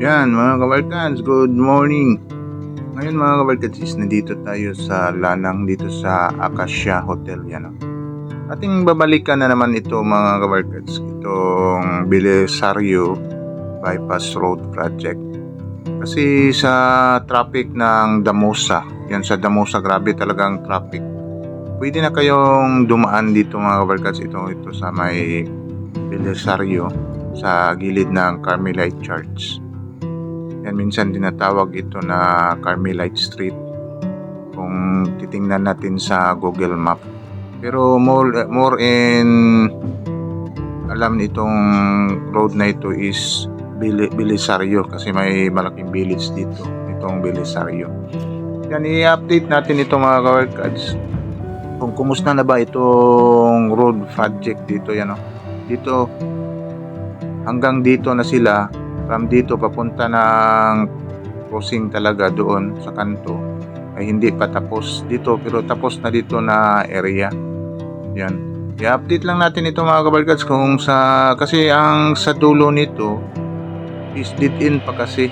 Yan mga kabarkads, good morning. Ngayon mga kabarkads is nandito tayo sa Lanang dito sa Acacia Hotel yan. Ating babalikan na naman ito mga kabarkads, itong Belisario Bypass Road Project. Kasi sa traffic ng Damosa, yan sa Damosa grabe talagang traffic. Pwede na kayong dumaan dito mga kabarkads, ito sa may Belisario sa gilid ng Carmelite Church. Yan, minsan tinatawag ito na Carmelite Street kung titingnan natin sa Google Map. Pero more in alam nitong road na ito is Belisario kasi may malaking village dito, itong Belisario. Yan, i-update natin ito mga kawarkads kung kumusta na ba itong road project dito. Yan, dito hanggang dito na sila. From dito papunta ng crossing talaga doon sa kanto ay hindi pa tapos dito, pero tapos na dito na area. Yan, i-update lang natin ito mga kabarkads kung kasi ang sa dulo nito is dead end pa kasi.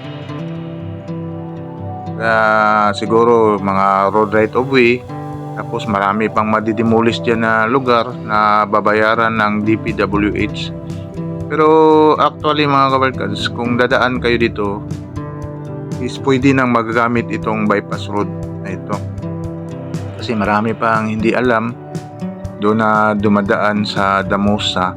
Siguro mga road right of way, tapos marami pang madidemolish dyan na lugar na babayaran ng DPWH. Pero actually mga kabarkads, kung dadaan kayo dito is pwede nang magagamit itong bypass road na ito. Kasi marami pang hindi alam doon na dumadaan sa Damosa.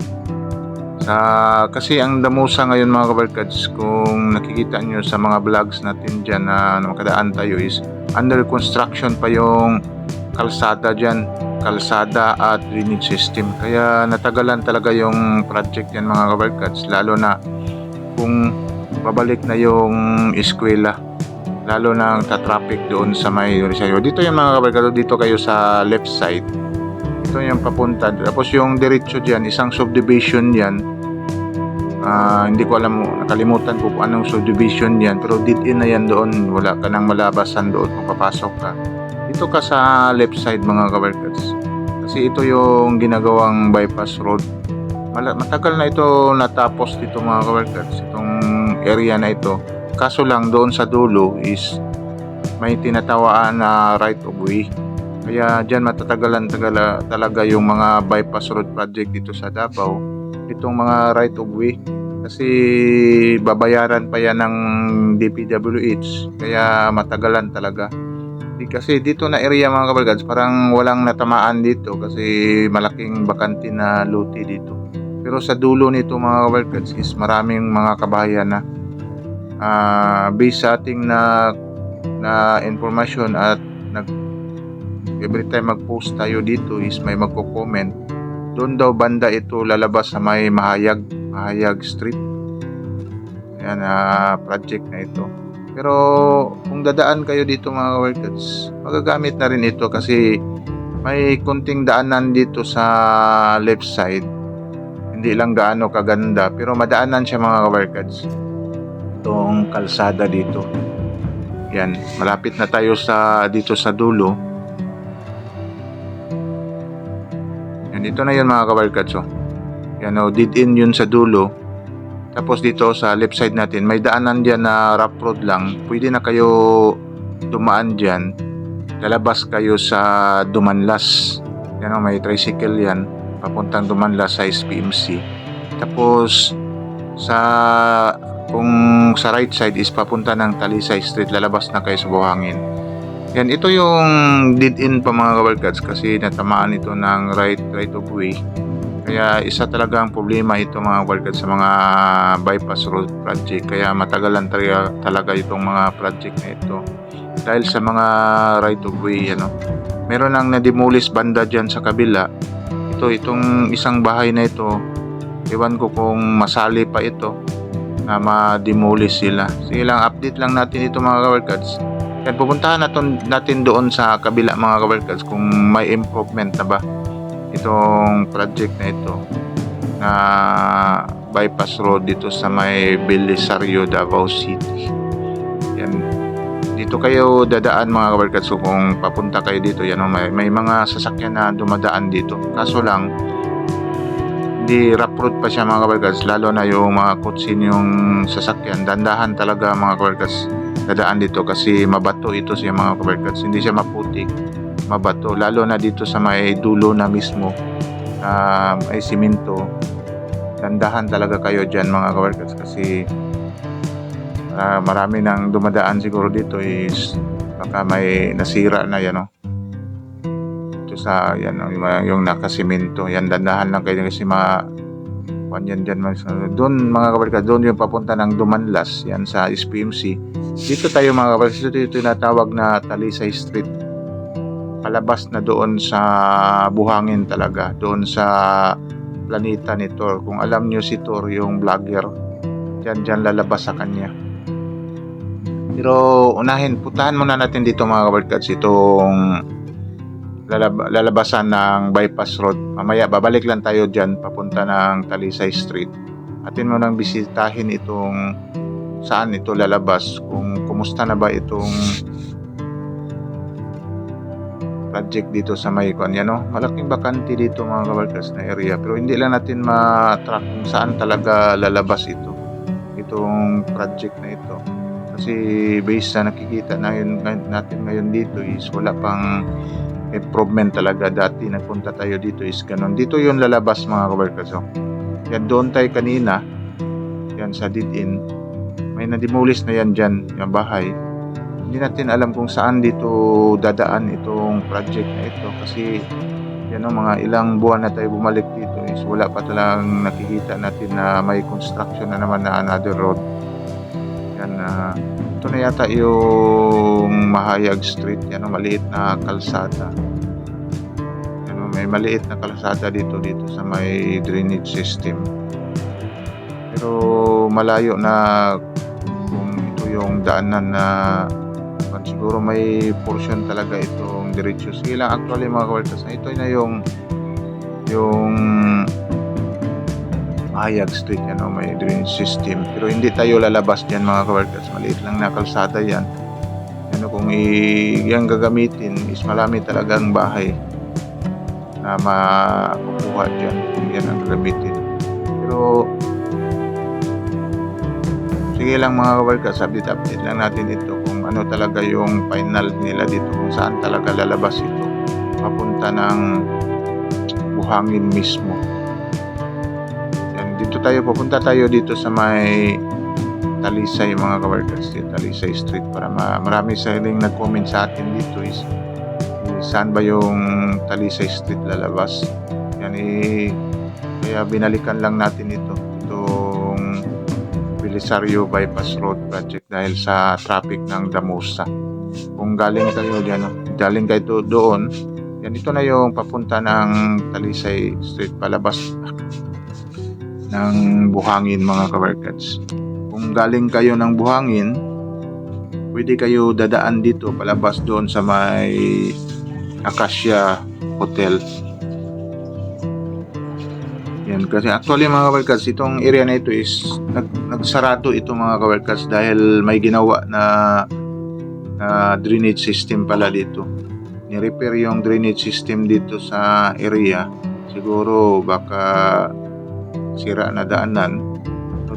Kasi ang Damosa ngayon mga kabarkads, kung nakikita nyo sa mga vlogs natin dyan na makadaan tayo, is under construction pa yung kalsada dyan, kalsada at drainage system, kaya natagalan talaga yung project yan mga kabarkads, lalo na kung babalik na yung eskwela, lalo na traffic doon sa may Belisario. Dito yung mga kabarkads, dito kayo sa left side, ito yung papunta, tapos yung diretso dyan isang subdivision yan. Hindi ko alam, nakalimutan ko kung anong subdivision yan, pero dead end na yan doon, wala ka nang malabasan doon kung papasok ka. Dito ka sa left side mga kabarkads, kasi ito yung ginagawang bypass road. Matagal na ito natapos dito mga kabarkads, itong area na ito. Kaso lang doon sa dulo is may tinatawaan na right of way, kaya dyan matatagalan talaga yung mga bypass road project dito sa Davao, itong mga right of way. Kasi babayaran pa yan ng DPWH, kaya matagalan talaga. Kasi dito na area mga kabarkads, parang walang natamaan dito kasi malaking bakante na lote dito. Pero sa dulo nito mga kabarkads is maraming mga kabahayan na based sa ating na informasyon at every time mag-post tayo dito is may magko-comment. Doon daw banda ito lalabas sa may Mahayag Street. Yan, project na ito. Pero kung dadaan kayo dito mga kabarkads, magagamit na rin ito kasi may kunting daanan dito sa left side. Hindi lang gaano kaganda, pero madaanan siya mga kabarkads. Itong kalsada dito. Yan, malapit na tayo dito sa dulo. Yan, dito na yun mga kabarkads. Yan, dead end yun sa dulo. Tapos dito sa left side natin, may daanan dyan na rough road lang. Pwede na kayo dumaan dyan. Lalabas kayo sa Dumanlas. Yan, may tricycle yan. Papuntang Dumanlas sa SPMC. Tapos kung sa right side is papunta ng Talisay Street. Lalabas na kayo sa Buhangin. Yan, ito yung dead end pa mga kabarkads kasi natamaan ito ng right of way. Kaya isa talaga ang problema ito mga kabarkads sa mga bypass road project. Kaya matagalan talaga itong mga project na ito dahil sa mga right of way. Meron nang na-demolish banda dyan sa kabila. Itong isang bahay na ito, ewan ko kung masali pa ito na ma-demolish sila. Sige lang, update lang natin ito mga kabarkads. Yan, pupuntahan natin doon sa kabila mga kabarkads kung may improvement na ba itong project na ito na bypass road dito sa may Belisario, Davao City. Yan, dito kayo dadaan mga kabarkads. So kung papunta kayo dito, yan, may mga sasakyan na dumadaan dito. Kaso lang hindi hindi rough road pa siya mga kabarkas, lalo na yung mga kutsin yung sasakyan, dandahan talaga mga kabarkas dadaan dito kasi mabato ito siya mga kabarkas, hindi siya maputik, mabato, lalo na dito sa may dulo na mismo may simento. Dandahan talaga kayo dyan mga kabarkas kasi marami nang dumadaan siguro dito is baka may nasira na yan, no? Ito sa yan, no? Yung nakasimento yan, dandahan lang kayo kasi yan dyan, doon mga kabarkas, doon yung papunta ng Dumanlas yan sa SPMC. Dito tayo mga kabarkas, ito tinatawag na Talisay Street, palabas na doon sa Buhangin talaga, doon sa planeta ni Thor. Kung alam nyo si Thor, yung vlogger, dyan lalabas sa kanya. Pero puntahan muna natin dito mga kabarkas itong lalabasan ng bypass road. Mamaya babalik lang tayo dyan papunta ng Talisay Street. Atin mo nang bisitahin itong saan ito lalabas, kung kumusta na ba itong project dito sa may yan, no? Malaking bakante dito mga kabarkas na area, pero hindi lang natin ma-track kung saan talaga lalabas itong project na ito. Kasi based sa nakikita natin ngayon dito is wala pang improvement talaga. Dati nagpunta tayo dito is ganun. Dito yung lalabas mga kabarkas. Yan, doon tayo kanina. Yan sa Didin. May na-demolish na yan dyan, yung bahay. Hindi natin alam kung saan dito dadaan itong project na ito. Kasi yan, mga ilang buwan na tayo bumalik dito is wala pa talagang nakikita natin na may construction na naman na another road. Yan, ito na yata yung Mahayag Street, yan, maliit na kalsada. Yan, may maliit na kalsada dito sa may drainage system. Pero malayo na kung ito yung daanan na siguro may portion talaga itong diretso. Sige lang, actually mga kabarkas, ito na yung Mahayag Street, yan, may drainage system, pero hindi tayo lalabas dyan mga kabarkas, maliit lang na kalsada yan. Kung yan gagamitin is marami talagang bahay na makukuha dyan kung yan ang gagamitin. Pero sige lang mga kabarkas, update lang natin ito kung ano talaga yung final nila dito, kung saan talaga lalabas ito papunta ng Buhangin mismo. Pupunta tayo dito sa may Talisay mga kabarkas, Talisay Street, para marami sa hiling nag-comment sa atin dito is saan ba yung Talisay Street lalabas. Yan, kaya binalikan lang natin itong Belisario Bypass Road Project dahil sa traffic ng Damusa. Kung galing kayo doon, yan, ito na yung papunta ng Talisay Street, palabas ng Buhangin mga kabarkats. Kung galing kayo ng Buhangin, pwede kayo dadaan dito palabas doon sa may Acacia Hotel. Yan, kasi actually mga kabarkats, itong area na ito is nagsarado ito mga kabarkats dahil may ginawa na drainage system pala dito. Ni-repair yung drainage system dito sa area. Siguro baka sira na daanan.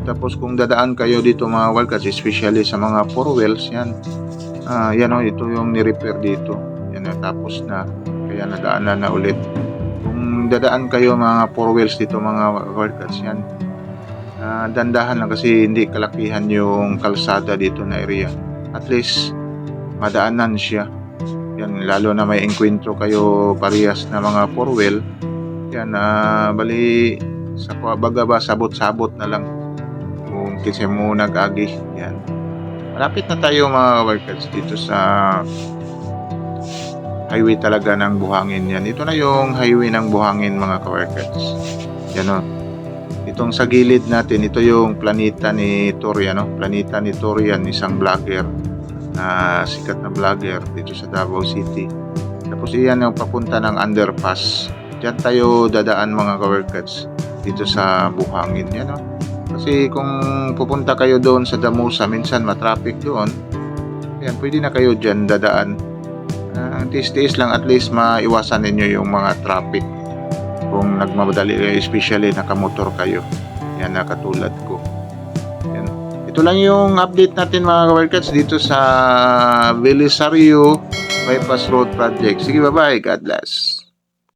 Tapos kung dadaan kayo dito mga kabarkats, especially sa mga four wheels, yan, ito yung ni-repair dito. Yan, tapos na, kaya nadaanan na ulit. Kung dadaan kayo mga four wheels dito mga kabarkats, yan, dandahan lang kasi hindi kalakihan yung kalsada dito na area. At least madaanan siya. Yan, lalo na may enkwentro kayo parehas na mga four wheel, yan, bali sa baga ba sabot-sabot na lang kung kasi mo nag-agi. Yan, malapit na tayo mga kabarkats dito sa highway talaga ng Buhangin. Yan, ito na yung highway ng Buhangin mga kabarkats. Yan, itong sa gilid natin, ito yung planeta ni Thor, planeta ni Thor, yan, isang vlogger na sikat na vlogger dito sa Davao City. Tapos iyan yung papunta ng underpass. Diyan tayo dadaan mga kabarkats dito sa Buhangin. Yan, kasi kung pupunta kayo doon sa Damusa, minsan matraffic doon. Yan, pwede na kayo dyan dadaan. Tiis-tiis lang, at least maiwasan ninyo yung mga traffic kung nagmamadali kayo, especially nakamotor kayo. Yan na katulad ko. Yan. Ito lang yung update natin mga kabarkads dito sa Belisario Bypass Road Project. Sige, bye-bye. God bless.